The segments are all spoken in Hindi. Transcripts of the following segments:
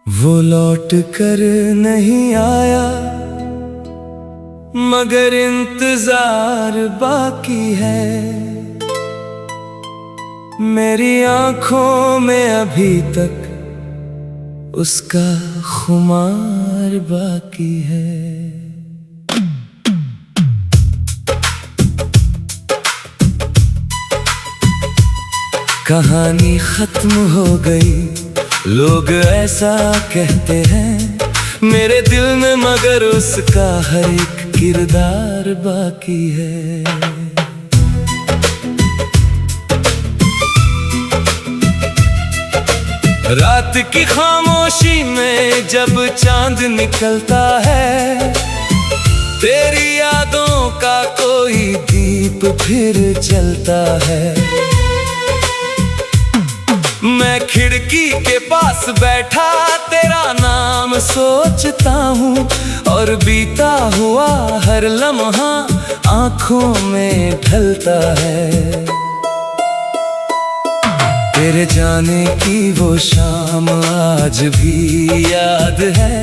वो लौट कर नहीं आया मगर इंतजार बाकी है। मेरी आंखों में अभी तक उसका खुमार बाकी है। कहानी खत्म हो गई, लोग ऐसा कहते हैं मेरे दिल में, मगर उसका हर एक किरदार बाकी है। रात की खामोशी में जब चांद निकलता है, तेरी यादों का कोई दीप फिर जलता है। मैं खिड़की के पास बैठा तेरा नाम सोचता हूँ, और बीता हुआ हर लम्हा आँखों में ढलता है। तेरे जाने की वो शाम आज भी याद है,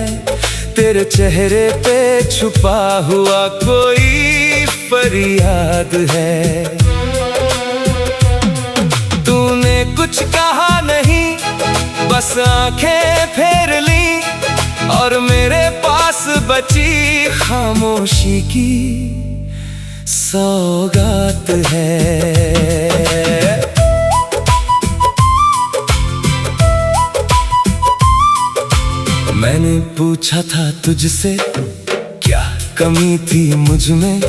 तेरे चेहरे पे छुपा हुआ कोई फरियाद है। तूने कुछ कहा नहीं, बस आंखें फेर ली, और मेरे पास बची खामोशी की सौगात है। मैंने पूछा था तुझसे क्या कमी थी मुझ में,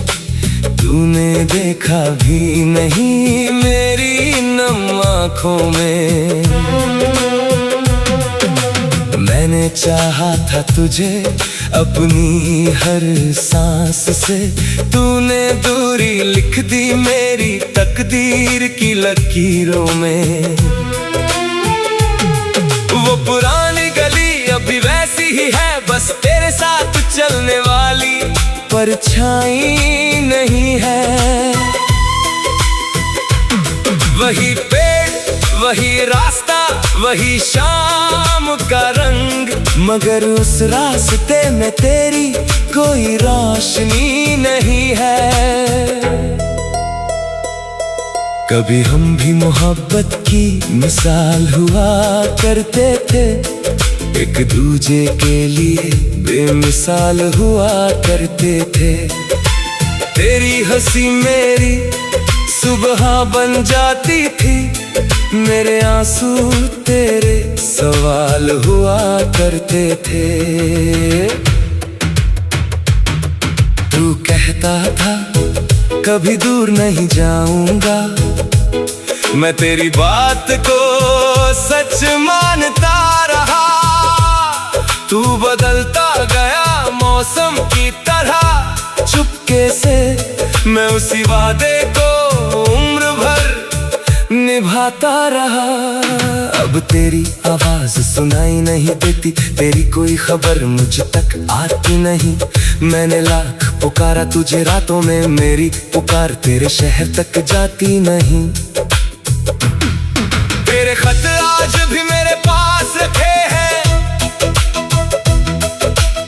तूने देखा भी नहीं मेरी नम आँखों में। मैंने चाहा था तुझे अपनी हर सांस से, तूने दूरी लिख दी मेरी तकदीर की लकीरों में। वो पुरानी गली अभी वैसी ही है, बस तेरे साथ चलने वाली परछाई नहीं है। वही पेड़, वही रास्ता, वही शाम का रंग, मगर उस रास्ते में तेरी कोई रोशनी नहीं है। कभी हम भी मोहब्बत की मिसाल हुआ करते थे, एक दूजे के लिए बेमिसाल हुआ करते थे। तेरी हंसी मेरी सुबह बन जाती थी, मेरे आंसू तेरे सवाल हुआ करते थे। तू कहता था कभी दूर नहीं जाऊंगा, मैं तेरी बात को सच मानता रहा। तू बदलता गया मौसम की तरह, चुपके से मैं उसी वादे को उम्र भर निभाता रहा। अब तेरी आवाज सुनाई नहीं देती, तेरी कोई खबर मुझ तक आती नहीं। मैंने लाख पुकारा तुझे रातों में, मेरी पुकार तेरे शहर तक जाती नहीं। तेरे खत आज भी मेरे पास रखे हैं,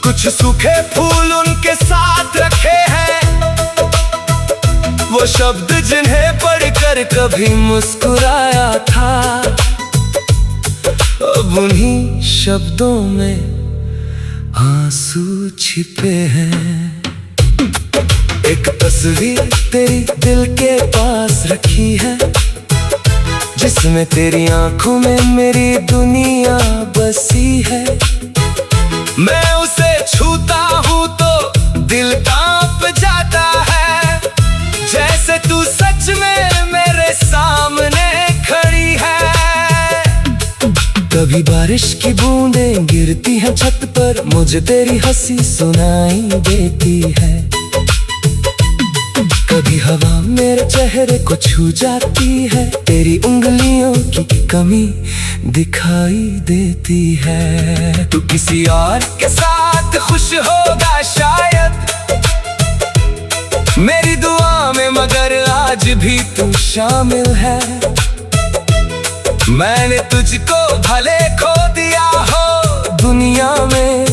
कुछ सूखे फूल उनके साथ रखे हैं। वो शब्द जिन्हें पढ़कर कभी मुस्कुराया था, अब उन्हीं शब्दों में आंसू छिपे हैं। एक तस्वीर तेरी दिल के पास रखी है, जिसमें तेरी आंखों में मेरी दुनिया बसी है। मैं उसे छूता हूँ तो दिल कांप जाता है, जैसे तू सच में मेरे सामने खड़ी है। कभी बारिश की बूंदें गिरती हैं छत पर, मुझे तेरी हंसी सुनाई देती है। कभी हवा मेरे चेहरे को छू जाती है, तेरी उंगलियों की कमी दिखाई देती है। तू किसी और के साथ खुश होगा शायद, मेरी दुआ में मगर आज भी तू शामिल है। मैंने तुझको भले खो दिया हो दुनिया में,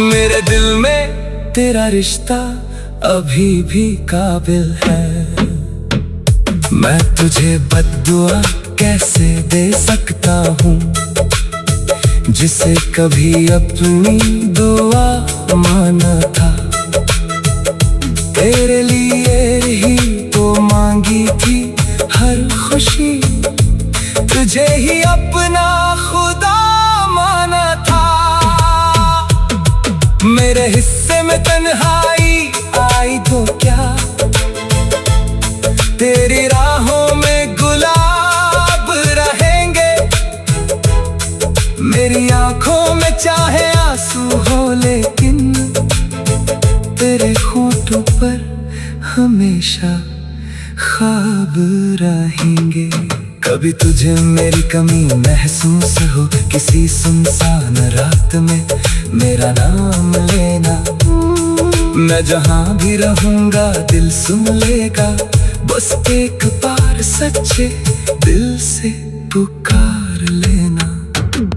मेरे दिल में तेरा रिश्ता अभी भी काबिल है। मैं तुझे बद्दुआ कैसे दे सकता हूँ, जिसे कभी अपनी दुआ माना था। तेरे लिए ही तो मांगी थी हर खुशी, तुझे ही अपना खुदा माना था। मेरे हिस्से में तन्हाई आई तो क्या, तेरी राहों में गुलाब रहेंगे। मेरी आंखों में चाहे आंसू हो, लेकिन तेरे होठों पर हमेशा ख्वाब रहेंगे। कभी तुझे मेरी कमी महसूस हो, किसी सुनसान रात में मेरा नाम लेना। मैं जहां भी रहूंगा दिल सुन लेगा, बस एक बार सच्चे दिल से पुकार लेना।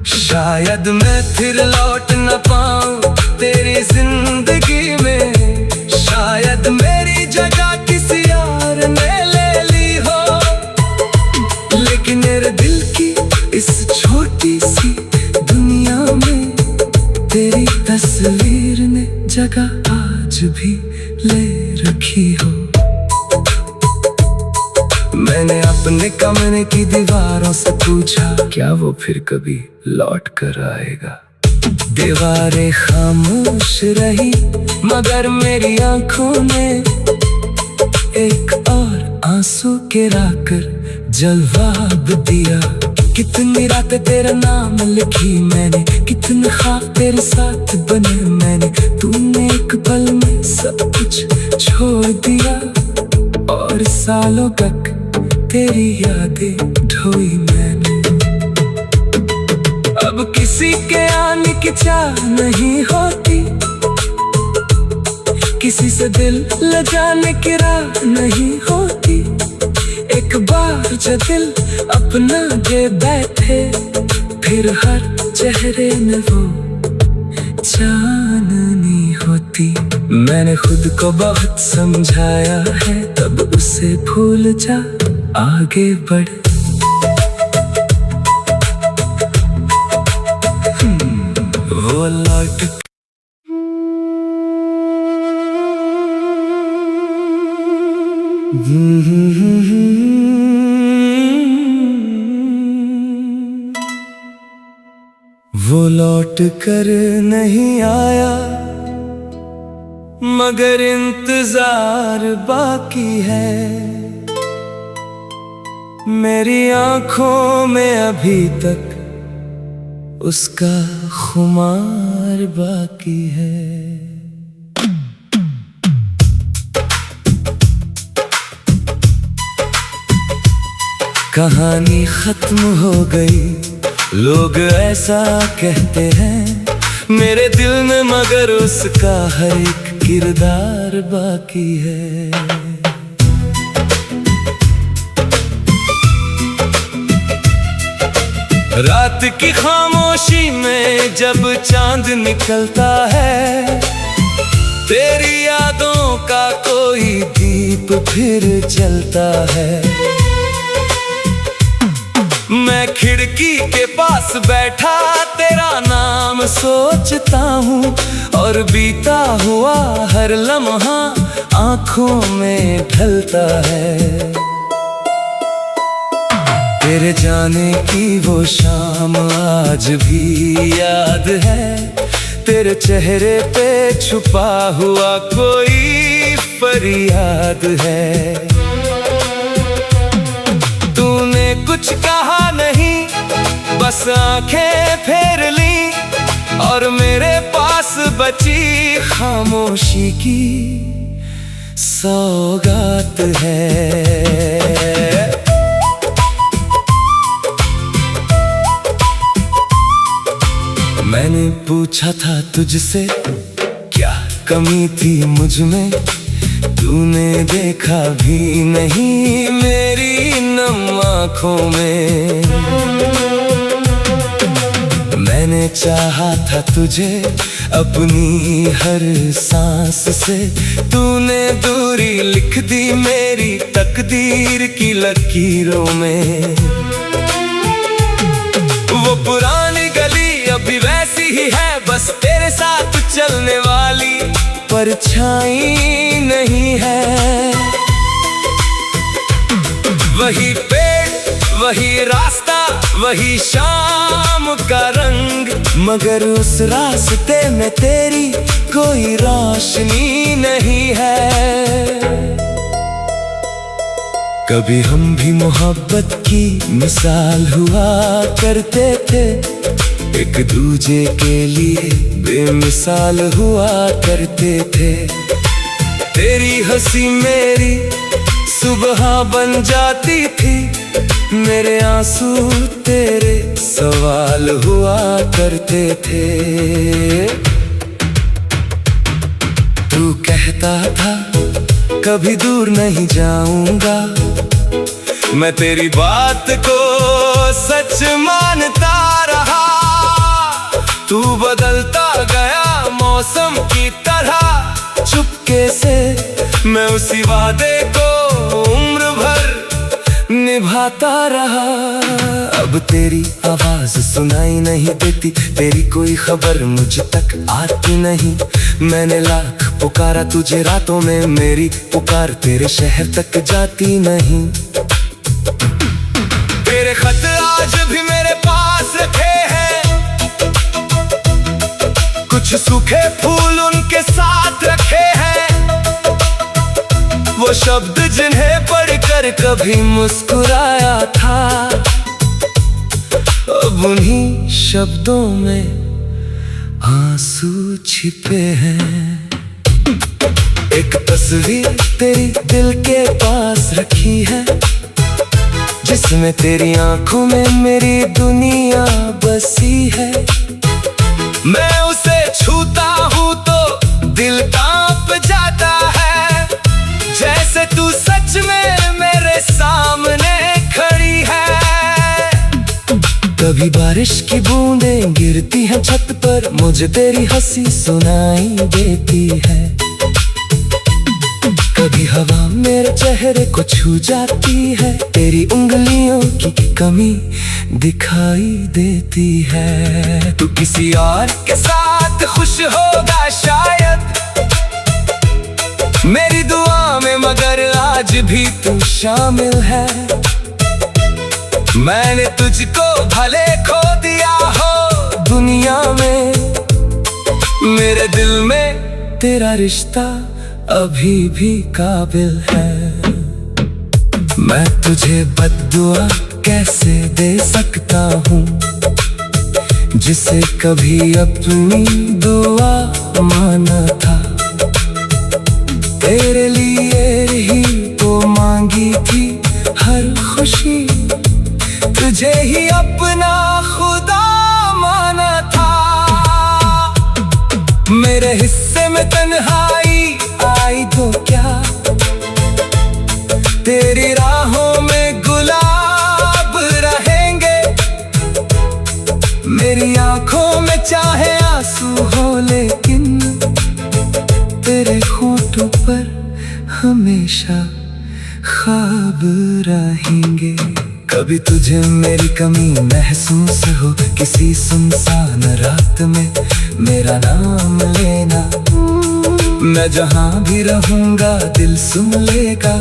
शायद मैं फिर लौट न पाऊं तेरी जिंदगी में, शायद मेरी जगह किसी और ने ले ली हो, लेकिन मेरे दिल की इस छोटी सी दुनिया में तेरी तस्वीर ने जगह आज भी ले रखी हो। मैंने अपने कमरे की दीवारों से पूछा, क्या वो फिर कभी लौट कर आएगा। दीवारें खामोश रही, मगर मेरी आंखों ने एक और आंसू गिरा कर जवाब दिया। कितनी रातें तेरा नाम लिखी मैंने, कितने ख्वाब तेरे साथ बने मैंने। तूने एक पल में सब कुछ छोड़ दिया, और सालों तक तेरी यादें ढोई मैंने। अब किसी के आने की चाह नहीं होती, किसी से दिल लगाने की राह नहीं होती। एक बार जो दिल अपना दे बैठे, फिर हर चेहरे में वो चांदनी होती। मैंने खुद को बहुत समझाया है, तब उसे भूल जा, आगे बढ़। वो लौट वो लौट कर नहीं आया, मगर इंतजार बाकी है। मेरी आंखों में अभी तक उसका खुमार बाकी है। कहानी खत्म हो गई, लोग ऐसा कहते हैं मेरे दिल में, मगर उसका हर एक किरदार बाकी है। रात की खामोशी में जब चांद निकलता है, तेरी यादों का कोई दीप फिर जलता है। मैं खिड़की के पास बैठा तेरा नाम सोचता हूँ, और बीता हुआ हर लम्हा आंखों में ढलता है। तेरे जाने की वो शाम आज भी याद है, तेरे चेहरे पे छुपा हुआ कोई फरियाद है। तूने कुछ कहा नहीं, बस आंखें फेर ली, और मेरे पास बची खामोशी की सौगात है। मैंने पूछा था तुझसे क्या कमी थी मुझ में, तू तूने देखा भी नहीं मेरी नम आँखों में। मैंने चाहा था तुझे अपनी हर सांस से, तूने दूरी लिख दी मेरी तकदीर की लकीरों में। वो पुरानी गली अभी वैसी ही है, बस तेरे साथ चलने वाली परछाई नहीं है। वही पेड़, वही रास्ता, वही शाम का रंग, मगर उस रास्ते में तेरी कोई रोशनी नहीं है। कभी हम भी मोहब्बत की मिसाल हुआ करते थे, एक दूजे के लिए बेमिसाल हुआ करते थे। तेरी हंसी मेरी सुबह बन जाती थी, मेरे आंसू तेरे सवाल हुआ करते थे। तू कहता था कभी दूर नहीं जाऊंगा, मैं तेरी बात को सच मानता रहा। तू बदलता गया मौसम की तरह, चुपके से मैं उसी वादे को उम्र भर निभाता रहा। अब तेरी आवाज सुनाई नहीं देती, तेरी कोई खबर मुझ तक आती नहीं। मैंने लाख पुकारा तुझे रातों में, मेरी पुकार तेरे शहर तक जाती नहीं। तेरे खत आज भी मेरे पास रखे हैं, कुछ सूखे फूल उनके साथ रखे हैं। वो शब्द जिन्हें पढ़कर कभी मुस्कुराया था, अब उन्हीं शब्दों में आंसू छिपे हैं। एक तस्वीर तेरी दिल के पास रखी है, जिसमें तेरी आंखों में मेरी दुनिया बसी है। मैं उसे छूता हूँ तो दिल कांप जाता है, जैसे तू सच में मेरे सामने खड़ी है। कभी बारिश की बूंदें गिरती हैं छत पर, मुझे तेरी हंसी सुनाई देती है। कभी हवा मेरे चेहरे को छू जाती है, तेरी उंगलियों की कमी दिखाई देती है। तू किसी और के साथ खुश होगा शायद मेरी दुआ में, मगर आज भी तू शामिल है। मैंने तुझको भले खो दिया हो दुनिया में, मेरे दिल में तेरा रिश्ता अभी भी काबिल है। मैं तुझे बद्दुआ कैसे दे सकता हूँ, जिसे कभी अपनी दुआ माना था। तेरे लिए ही तो मांगी थी हर खुशी, तुझे ही अपना खुदा माना था। मेरे हिस्से में तन्हाई आई तो क्या, तेरी राहों में गुलाब रहेंगे। मेरी आंखों में चाहे आंसू हो, लेकिन तेरे होठों पर हमेशा ख्वाब रहेंगे। कभी तुझे मेरी कमी महसूस हो, किसी सुनसान रात में मेरा नाम लेना। मैं जहाँ भी रहूँगा दिल सुन लेगा,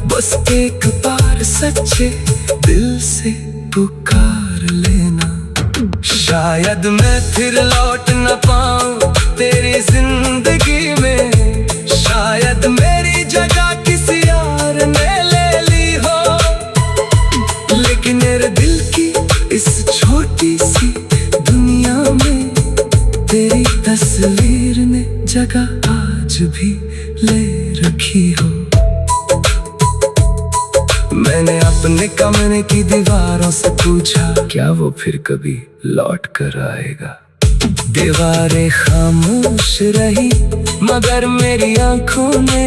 बस एक बार सच्चे दिल से पुकार लेना। शायद मैं फिर लौट न पाऊँ तेरी जिंदगी में, शायद मेरी जगह किसी और ने ले ली हो, लेकिन मेरे दिल की इस छोटी सी दुनिया में तेरी तस्वीर ने जगह आज भी ले रखी हो। मैंने अपने कमरे की दीवारों से पूछा, क्या वो फिर कभी लौट कर आएगा। दीवारें खामोश रही, मगर मेरी आंखों ने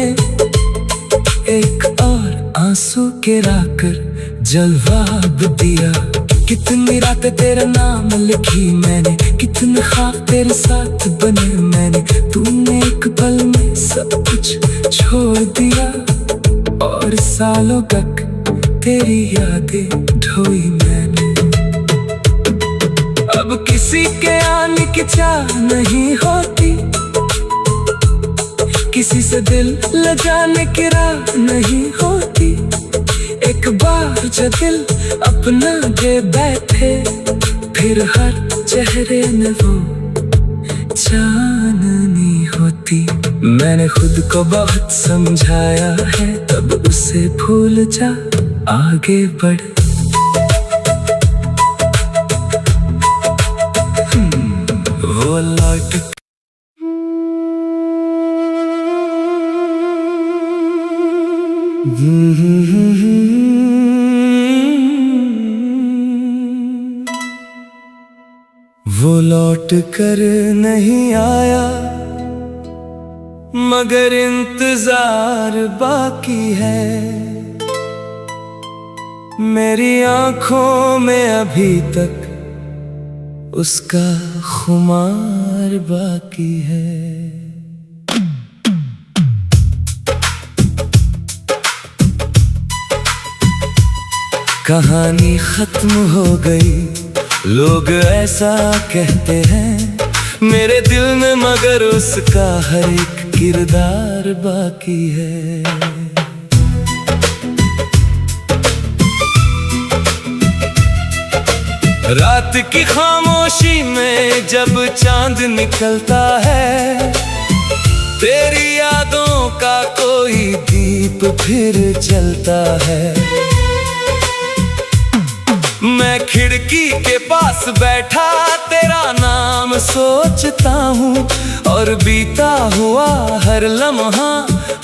एक और आंसू गिरा कर जलवा दिया। कितनी रातें तेरा नाम लिखी मैंने, कितने ख्वाब तेरे साथ बने मैंने। तूने एक पल में सब कुछ छोड़ दिया और सालों तक तेरी यादें ढोई मैंने। अब किसी के आने की चाह नहीं होती, किसी से दिल लगाने की राह नहीं होती। एक बार जो दिल अपना दे बैठे, फिर हर चेहरे में वो चांदनी होती। मैंने खुद को बहुत समझाया है, तब उसे भूल जा, आगे बढ़। वो लौट वो लौट कर नहीं आया, मगर इंतजार बाकी है। मेरी आंखों में अभी तक उसका खुमार बाकी है। कहानी खत्म हो गई, लोग ऐसा कहते हैं मेरे दिल में, मगर उसका हर एक किरदार बाकी है। रात की खामोशी में जब चांद निकलता है, तेरी यादों का कोई दीप फिर जलता है। मैं खिड़की के पास बैठा तेरा नाम सोचता हूँ, और बीता हुआ हर लम्हा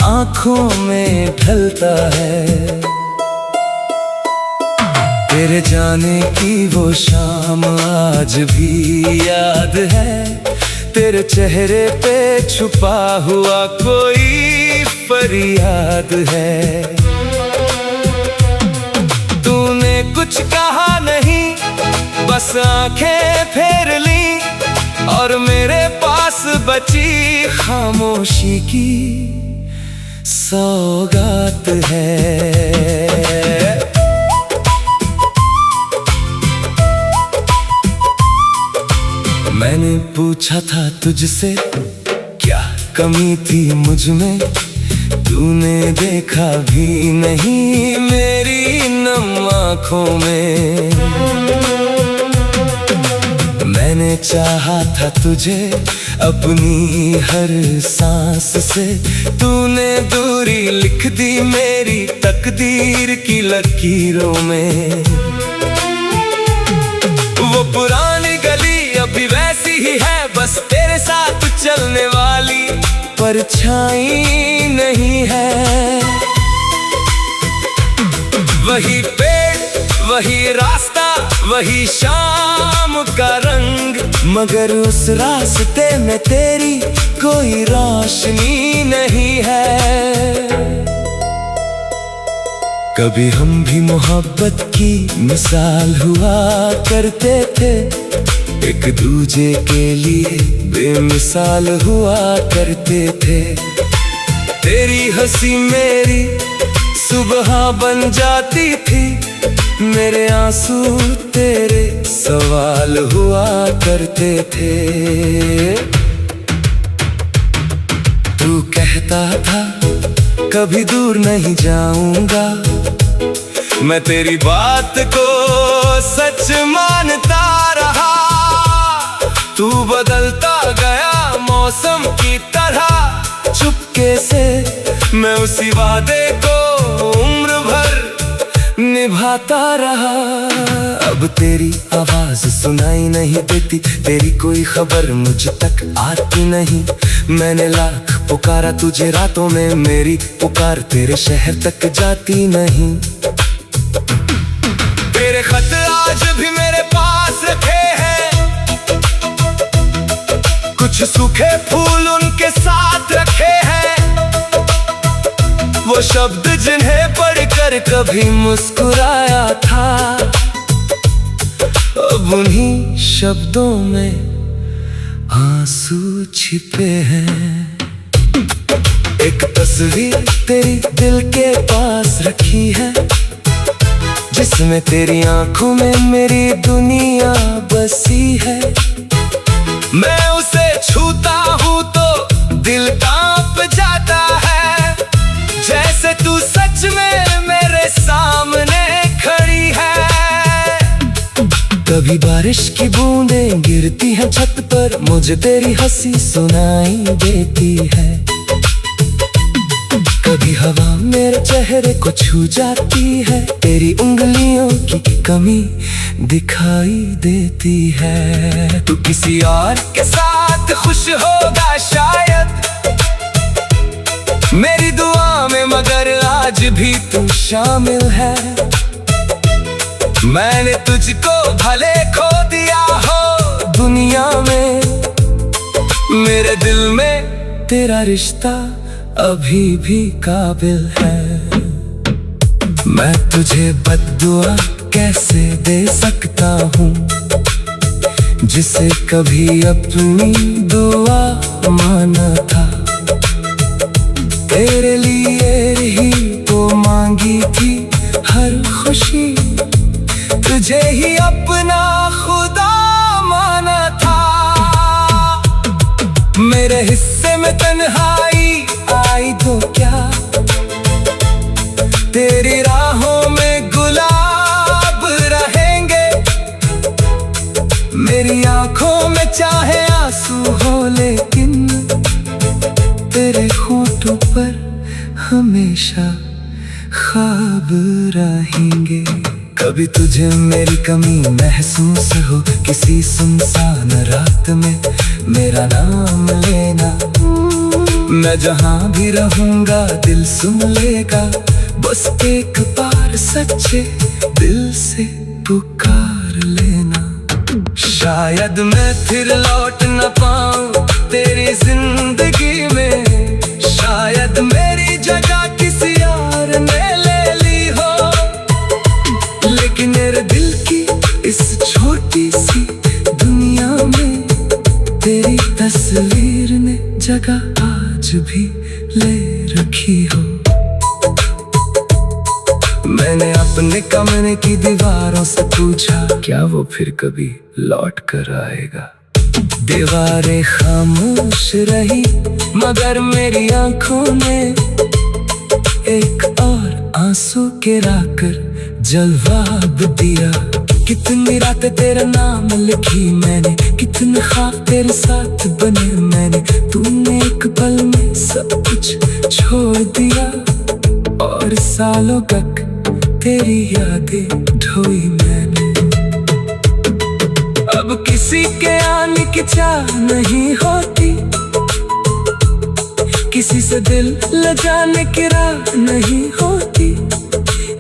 आँखों में ढलता है। तेरे जाने की वो शाम आज भी याद है, तेरे चेहरे पे छुपा हुआ कोई फरियाद है। तूने कुछ कहा नहीं, बस आंखें फेर ली, और मेरे पास बची खामोशी की सौगात है। मैंने पूछा था तुझसे क्या कमी थी मुझ में, तूने देखा भी नहीं मेरी नम आँखों में। मैंने चाहा था तुझे अपनी हर सांस से, तूने दूरी लिख दी मेरी तकदीर की लकीरों में। वो पुरानी गली अभी वैसी ही है, बस तेरे साथ चलने वाली परछाई नहीं है। वही पेड़, वही रास्ता, वही शाम का रंग, मगर उस रास्ते में तेरी कोई रोशनी नहीं है। कभी हम भी मोहब्बत की मिसाल हुआ करते थे, एक दूजे के लिए बेमिसाल हुआ करते थे। तेरी हंसी मेरी सुबह बन जाती थी, मेरे आंसू तेरे सवाल हुआ करते थे। तू कहता था कभी दूर नहीं जाऊंगा, मैं तेरी बात को सच मानता रहा। तू बदलता गया मौसम की तरह, चुपके से मैं उसी वादे को उम्र भर निभाता रहा। अब तेरी आवाज सुनाई नहीं देती, तेरी कोई खबर मुझ तक आती नहीं। मैंने लाख पुकारा तुझे रातों में, मेरी पुकार तेरे शहर तक जाती नहीं। तेरे खत आज भी मेरे पास रखे हैं, कुछ सूखे फूल उनके साथ रखे हैं। वो शब्द जिन्हें पढ़कर कभी मुस्कुराया था, अब उन्हीं शब्दों में आंसू छिपे हैं। एक तस्वीर तेरी दिल के पास रखी है, जिसमें तेरी आंखों में मेरी दुनिया बसी है। मैं उसे छूता हूँ तो दिल कांप जाता है, जैसे तू सच में मेरे सामने खड़ी है। कभी बारिश की बूंदें गिरती हैं छत पर, मुझे तेरी हंसी सुनाई देती है। कभी हवा मेरे चेहरे को छू जाती है, तेरी उंगलियों की कमी दिखाई देती है। तू किसी और के साथ खुश होगा शायद मेरी दुआ में, मगर आज भी तू शामिल है। मैंने तुझको भले खो दिया हो दुनिया में, मेरे दिल में तेरा रिश्ता अभी भी काबिल है। मैं तुझे बद्दुआ कैसे दे सकता हूँ, जिसे कभी अपनी दुआ माना था। तेरे लिए ही तो मांगी थी हर खुशी, तुझे ही अपना खुदा माना था। मेरे हिस्से में तन्हाई आई तो क्या, तेरी राहों में गुलाब रहेंगे। मेरी आंखों में चाहे आंसू हो, लेकिन तेरे होठों पर हमेशा ख्वाब रहेंगे। कभी तुझे मेरी कमी महसूस हो, किसी सुनसान रात में मेरा नाम लेना। मैं जहाँ भी रहूँगा दिल सुन लेगा, बस एक बार सच्चे दिल से पुकार लेना। शायद मैं फिर लौट न पाऊँ तेरी जिंदगी में, शायद मेरी जगह किसी और ने ले ली हो, लेकिन मेरे दिल की इस छोटी सी दुनिया में तेरी तस्वीर ने जगह आज भी ले रखी हो। मैंने अपने कमरे की दीवारों से पूछा, क्या वो फिर कभी लौट कर आएगा। दीवारें खामोश रही, मगर मेरी आंखों ने एक और आंसू गिरा कर जवाब दिया। कितनी रातें तेरा नाम लिखी मैंने, कितने ख्वाब तेरे साथ बने मैंने। तूने एक पल में सब कुछ छोड़ दिया, और सालों तक तेरी यादें ढोई मैंने। अब किसी के आने की चाह नहीं होती, किसी से दिल लगाने की राह नहीं होती।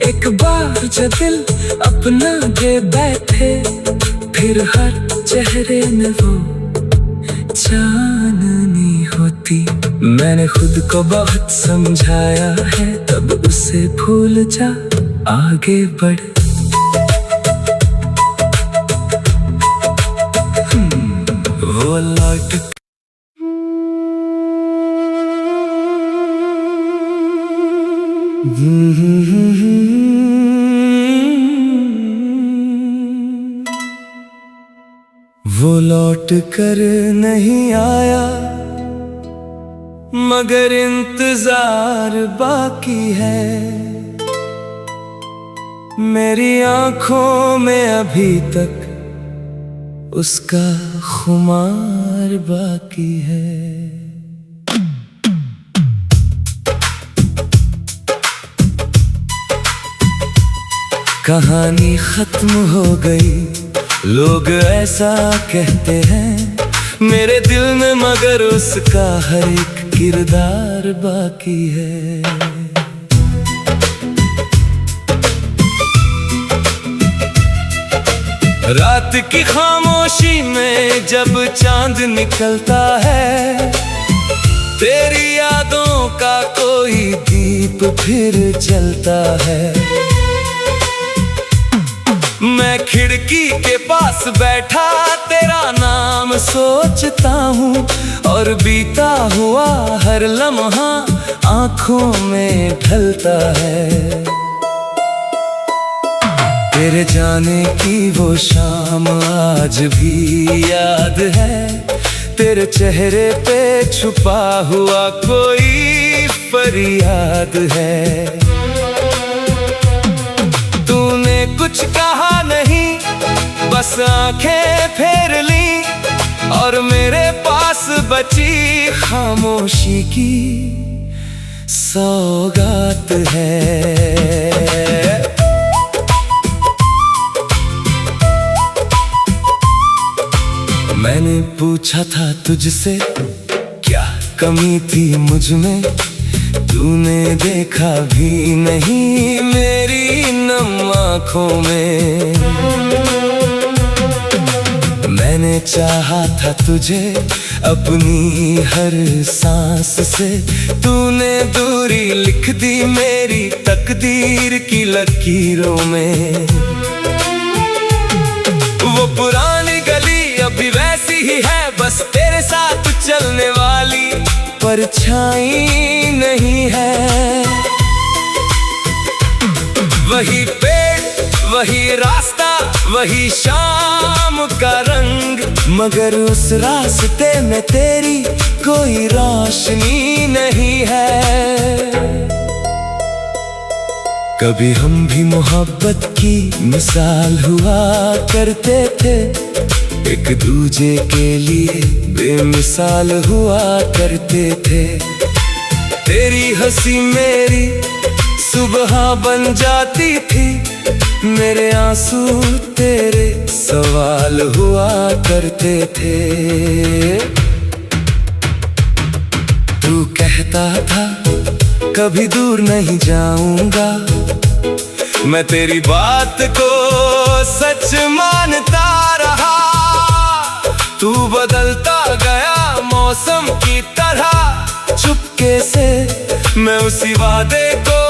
एक बार जो दिल अपना दे बैठे, फिर हर चेहरे में वो चांदनी होती। मैंने खुद को बहुत समझाया है, तब उसे भूल जा, आगे बढ़। वो लौट वो लौट कर नहीं आया, मगर इंतजार बाकी है। मेरी आंखों में अभी तक उसका खुमार बाकी है। कहानी खत्म हो गई, लोग ऐसा कहते हैं मेरे दिल में, मगर उसका हर एक किरदार बाकी है। रात की खामोशी में जब चांद निकलता है, तेरी यादों का कोई दीप फिर जलता है। मैं खिड़की के पास बैठा तेरा नाम सोचता हूँ, और बीता हुआ हर लम्हा आँखों में ढलता है। तेरे जाने की वो शाम आज भी याद है, तेरे चेहरे पे छुपा हुआ कोई फरियाद है। तूने कुछ कहा नहीं, बस आंखें फेर ली, और मेरे पास बची खामोशी की सौगात है। मैंने पूछा था तुझसे क्या कमी थी मुझ में, तूने देखा भी नहीं मेरी नम आँखों में। मैंने चाहा था तुझे अपनी हर सांस से, तूने दूरी लिख दी मेरी तकदीर की लकीरों में। वो पुरानी गली अभी वैसी ही है, बस तेरे साथ चलने वाली परछाई नहीं है। वही पेड़, वही रास्ता, वही शाम का रंग, मगर उस रास्ते में तेरी कोई रोशनी नहीं है। कभी हम भी मोहब्बत की मिसाल हुआ करते थे, एक दूजे के लिए बेमिसाल हुआ करते थे। तेरी हंसी मेरी सुबह बन जाती थी, मेरे आंसू तेरे सवाल हुआ करते थे। तू कहता था कभी दूर नहीं जाऊंगा, मैं तेरी बात को सच मानता रहा। तू बदलता गया मौसम की तरह, चुपके से मैं उसी वादे को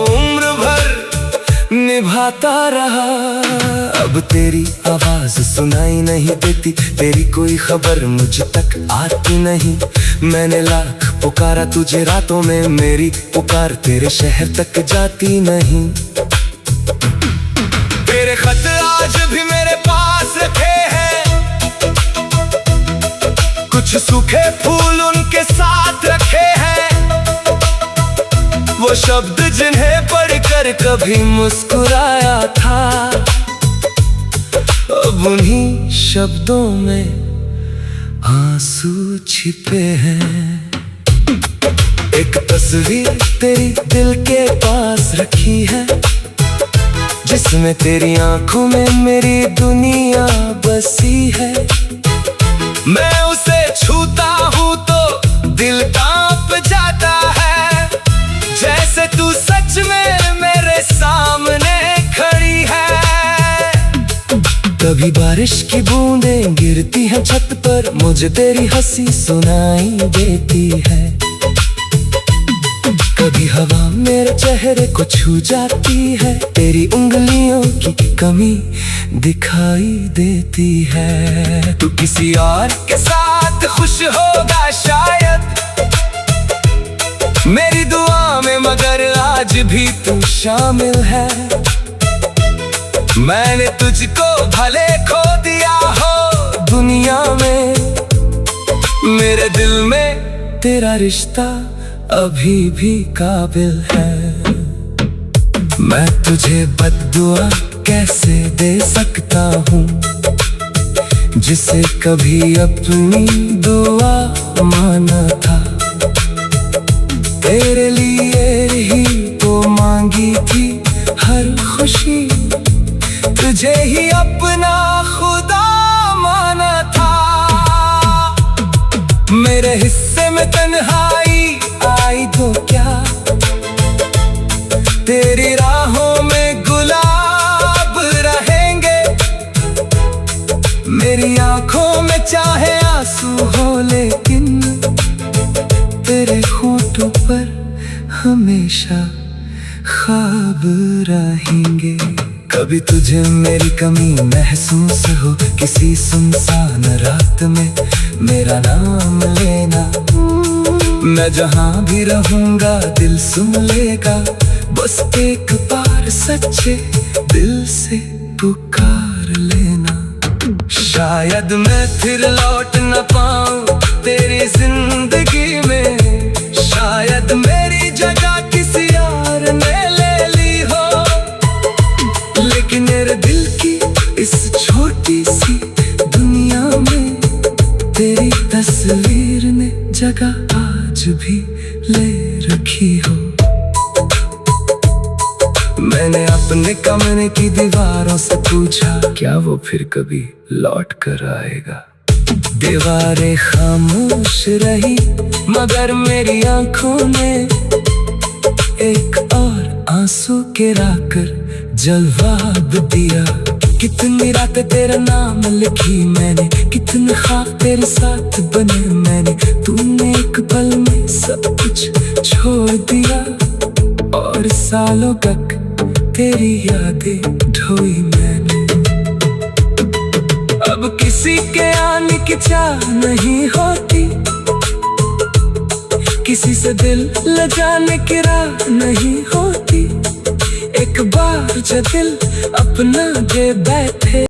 उम्र भर निभाता रहा। अब तेरी आवाज सुनाई नहीं देती, तेरी कोई खबर मुझ तक आती नहीं। मैंने लाख पुकारा तुझे रातों में, मेरी पुकार तेरे शहर तक जाती नहीं। तेरे खत आज भी मेरे पास रखे हैं, कुछ सूखे फूल उनके साथ रखे हैं। वो शब्द जिन्हें पढ़कर कभी मुस्कुराया था, अब उन्हीं शब्दों में आंसू छिपे हैं। एक तस्वीर तेरी दिल के पास रखी है, जिसमें तेरी आंखों में मेरी दुनिया बसी है। मैं उसे छूता हूँ तो दिल कांप जाता है, जैसे तू सच में मेरे सामने खड़ी है। कभी बारिश की बूंदें गिरती हैं छत पर, मुझे तेरी हंसी सुनाई देती है। कभी हवा मेरे चेहरे को छू जाती है, तेरी उंगलियों की कमी दिखाई देती है। तू किसी और के साथ खुश होगा शायद मेरी दुआ में, मगर आज भी तू शामिल है। मैंने तुझको भले खो दिया हो दुनिया में, मेरे दिल में तेरा रिश्ता अभी भी काबिल है। मैं तुझे बद्दुआ कैसे दे सकता हूँ, जिसे कभी अपनी दुआ माना था। तेरे लिए ही तो मांगी थी हर खुशी, तुझे ही अपना खुदा माना था। मेरे हिस्से में तन्हाई आई तो क्या, तेरी राहों में गुलाब रहेंगे। मेरी आंखों में चाहे आंसू हो, लेकिन तेरे होठों पर हमेशा ख्वाब रहेंगे। कभी तुझे मेरी कमी महसूस हो, किसी सुनसान रात में मेरा नाम लेना। मैं जहाँ भी रहूंगा दिल सुन लेगा, बस एक बार सच्चे दिल से पुकार लेना। शायद मैं फिर लौट न पाऊं तेरी जिंदगी में, शायद मेरी जगह किसी और ने ले ली हो, लेकिन मेरे दिल की इस छोटी सी दुनिया में तेरी तस्वीर ने जगह आज भी ले रखी हो। मैंने अपने कमरे की दीवारों से पूछा, क्या वो फिर कभी लौट कर आएगा। दीवारें खामोश रही, मगर मेरी आंखों ने एक और आंसू गिरा कर जवाब दिया। कितनी रात तेरा नाम लिखी मैंने, कितने ख्वाब तेरे साथ बने मैंने, तूने एक पल में सब कुछ छोड़ दिया, और सालों तक तेरी यादें ढोई मैंने। अब किसी के आने की चाह नहीं होती, किसी से दिल लगाने की राह नहीं होती। एक बार जो दिल अपना दे बैठे